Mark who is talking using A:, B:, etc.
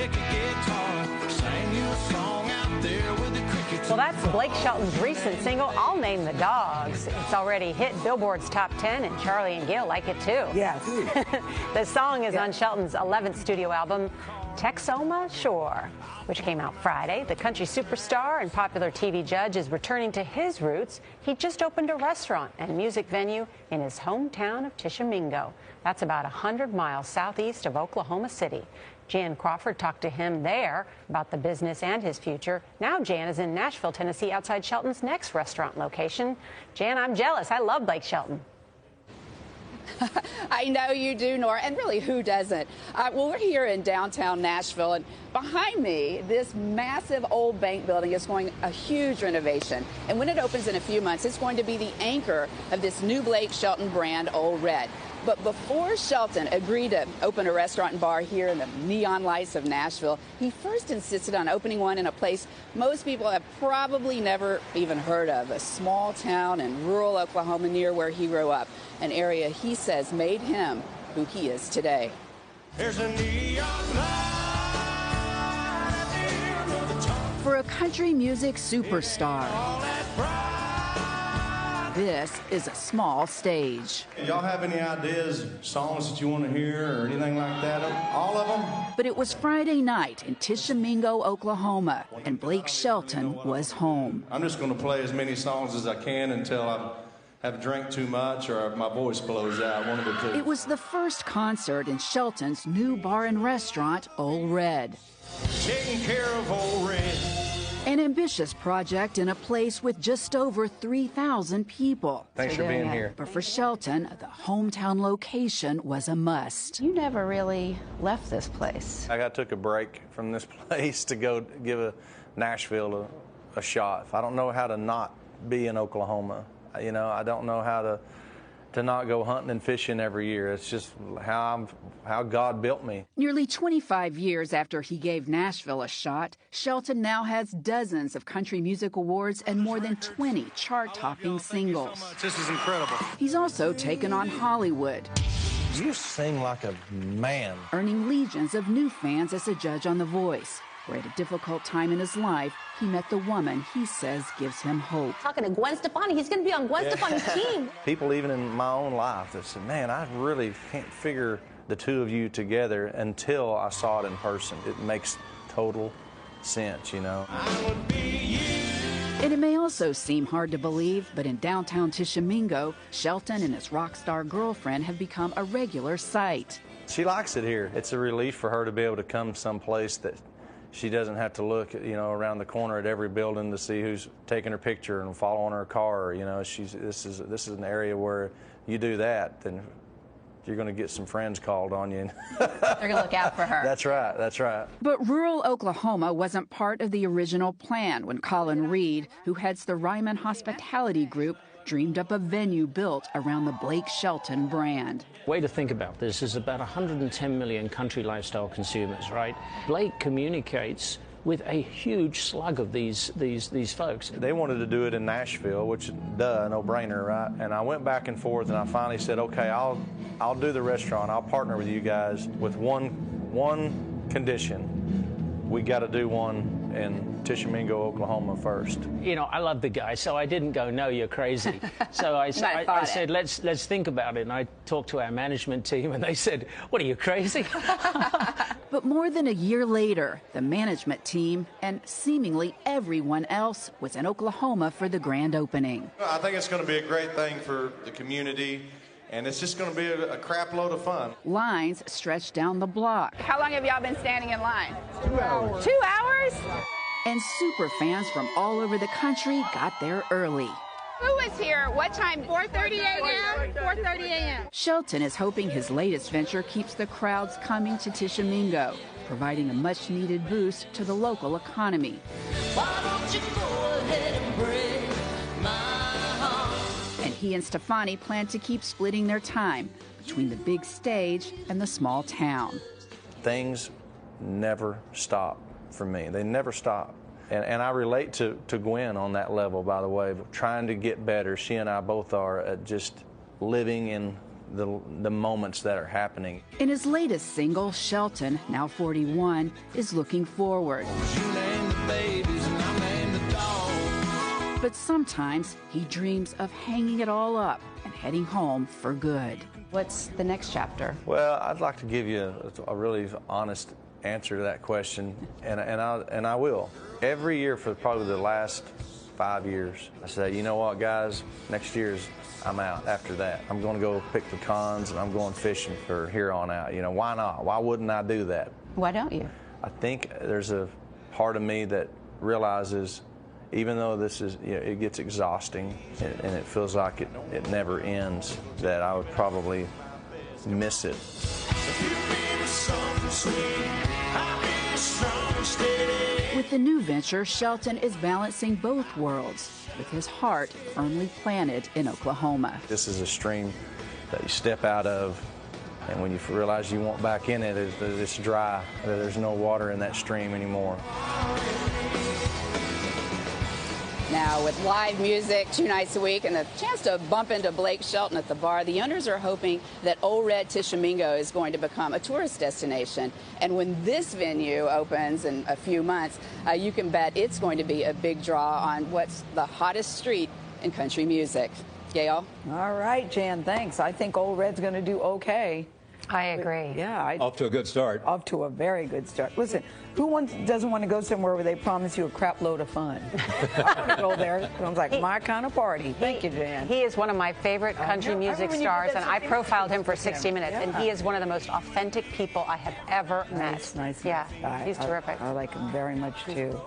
A: pick a guitar, sang you a song out there with the crickets.
B: Well, that's Blake Shelton's recent single, I'll Name the Dogs. It's already hit Billboard's top 10, and Charlie and Gail like it too.
C: Yes.
B: The song is on Shelton's 11th studio album, Texoma Shore, which came out Friday. The country superstar and popular TV judge is returning to his roots. He just opened a restaurant and music venue in his hometown of Tishomingo. That's about 100 miles southeast of Oklahoma City. Jan Crawford talked to him there about the business and his future. Now Jan is in Nashville, Tennessee, outside Shelton's next restaurant location. Jan, I'm jealous. I love Blake Shelton.
D: I know you do, Nora, and really, who doesn't? Well, we're here in downtown Nashville, and behind me, this massive old bank building is going a huge renovation. And when it opens in a few months, it's going to be the anchor of this new Blake Shelton brand, Ole Red. But before Shelton agreed to open a restaurant and bar here in the neon lights of Nashville, he first insisted on opening one in a place most people have probably never even heard of, a small town in rural Oklahoma near where he grew up, an area he says made him who he is today.
A: There's a neon light at the end of the tunnel.
D: For a country music superstar,
A: All that bright.
D: this is a small stage.
E: Y'all have any ideas, songs that you want to hear or anything like that? All of them?
D: But it was Friday night in Tishomingo, Oklahoma, and Blake Shelton was home.
E: I'm just going to play as many songs as I can until I have drank too much or my voice blows out, one of the two.
D: It was the first concert in Shelton's new bar and restaurant, Ole Red.
A: Taking care of Ole Red.
D: An ambitious project in a place with just over 3,000 people.
E: Thanks for being here.
D: But for Shelton, the hometown location was a must.
B: You never really left this place.
F: I took a break from this place to go give Nashville a shot. I don't know how to not be in Oklahoma. You know, I don't know how to not go hunting and fishing every year. It's just how God built me.
D: Nearly 25 years after he gave Nashville a shot, Shelton now has dozens of country music awards and more than 20 chart-topping singles.
E: This is incredible.
D: He's also taken on Hollywood,
F: You sing like a man.
D: earning legions of new fans as a judge on The Voice, where at a difficult time in his life, he met the woman he says gives him hope.
G: Talking to Gwen Stefani. He's going to be on Gwen Stefani's team.
F: People even in my own life that said, man, I really can't figure the two of you together until I saw it in person. It makes total sense, you know.
A: I would be you.
D: And it may also seem hard to believe, but in downtown Tishomingo, Shelton and his rock star girlfriend have become a regular sight.
F: She likes it here. It's a relief for her to be able to come someplace that she doesn't have to look, you know, around the corner at every building to see who's taking her picture and following her car. You know, this is an area where you do that, then you're going to get some friends called on you.
G: They're going to look out for her.
F: That's right. That's right.
D: But rural Oklahoma wasn't part of the original plan when Colin Reed, who heads the Ryman Hospitality Group, dreamed up a venue built around the Blake Shelton brand.
H: Way to think about this is about 110 million country lifestyle consumers, right? Blake communicates with a huge slug of these folks.
F: They wanted to do it in Nashville, which, no-brainer, right? And I went back and forth, and I finally said, okay, I'll do the restaurant. I'll partner with you guys with one condition. We got to do one in Tishomingo, Oklahoma first.
H: You know, I love the guy, so I didn't go, no, you're crazy. So I said, let's think about it. And I talked to our management team, and they said, what, are you crazy?
D: But more than a year later, the management team and seemingly everyone else was in Oklahoma for the grand opening.
E: I think it's going to be a great thing for the community, and it's just going to be a crap load of fun.
D: Lines stretched down the block.
I: How long have y'all been standing in line?
E: 2 hours.
I: 2 hours?
D: And super fans from all over the country got there early.
I: Who was here? What time? 4:30 a.m. 4:30 a.m.
D: Shelton is hoping his latest venture keeps the crowds coming to Tishomingo, providing a much-needed boost to the local economy.
A: Why don't you go ahead and break my heart?
D: And he and Stefani plan to keep splitting their time between the big stage and the small town.
F: Things never stop for me. They never stop. And I relate to Gwen on that level, by the way, trying to get better. She and I both are at just living in the moments that are happening.
D: In his latest single, Shelton, now 41, is looking forward.
A: You name the babies and I name the dog.
D: But sometimes he dreams of hanging it all up and heading home for good.
B: What's the next chapter?
F: Well, I'd like to give you a really honest answer to that question, and I will. Every year for probably the last 5 years, I say, you know what, guys, next year's I'm out. After that, I'm going to go pick pecans and I'm going fishing for here on out. You know, why not? Why wouldn't I do that?
B: Why don't you?
F: I think there's a part of me that realizes, even though this is, you know, it gets exhausting and it feels like it never ends, that I would probably miss it.
D: With the new venture, Shelton is balancing both worlds, with his heart firmly planted in Oklahoma.
F: This is a stream that you step out of, and when you realize you want back in it, it's dry. There's no water in that stream anymore.
D: Now, with live music 2 nights a week and the chance to bump into Blake Shelton at the bar, the owners are hoping that Ole Red Tishomingo is going to become a tourist destination. And when this venue opens in a few months, you can bet it's going to be a big draw on what's the hottest street in country music. Gail?
C: All right, Jan, thanks. I think Ole Red's going to do okay.
B: I agree.
C: Yeah.
J: Off to a good start.
C: Off to a very good start. Listen, who doesn't want to go somewhere where they promise you a crap load of fun? I want to go there. Sounds like my kind of party. Thank you, Jan.
B: He is one of my favorite country music stars, and I profiled him for 60 Minutes, and he is one of the most authentic people I have ever met.
C: Nice.
B: Yeah, he's terrific.
C: I like him very much, too.